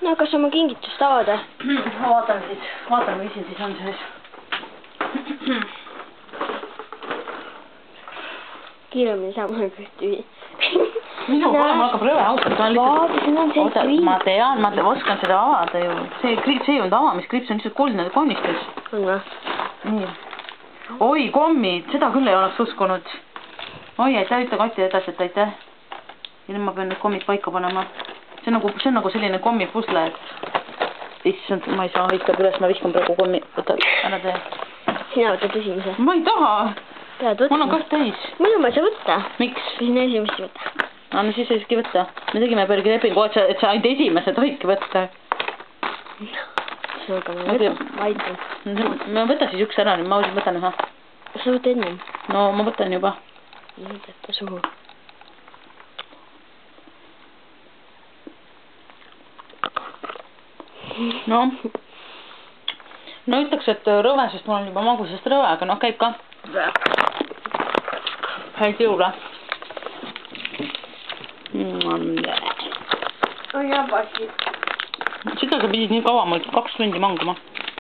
No kas oma kingitust avada? Vaatame siis, mis siin siis on sees. Kiiremini saab mul püsti. Minu pole, mul hakkab rõve ausalt. Oota, ma tean, ma oskan seda avada ju. See ei olnud avamiskriips, on lihtsalt kuldne kaunistus. On või? Nii. Oi, kommid, seda küll ei oleks uskunud. Oi, aitäh, ütle Kati edasi, et aitäh. Ja nüüd ma pean need kommid paika panema. See on nagu selline kommipusle, et issand, ma ei saa vistab üles, ma viskan praegu kommi. Võta, ära tee. Sina võtad esimese. Ma ei taha. Mul on kast täis. Muidu ma ei saa võtta. Miks? Sina esimest võtta. No siis ei saagi võtta. Me tegime pergi lepingu, et sa ainult esimese tohidki võtta. Aga ma aitan. Ma võta siis üks ära, ma võtan ühe. Kas sa võtta ennem? No ma võtan juba. Võtta suhu. No ütleks, et rõve, sest mul on juba magusast rõve, aga noh, käib ka. Häid jõule. On jah passid. Seda sa pidid nii kaua, ma 2 tundi manguma.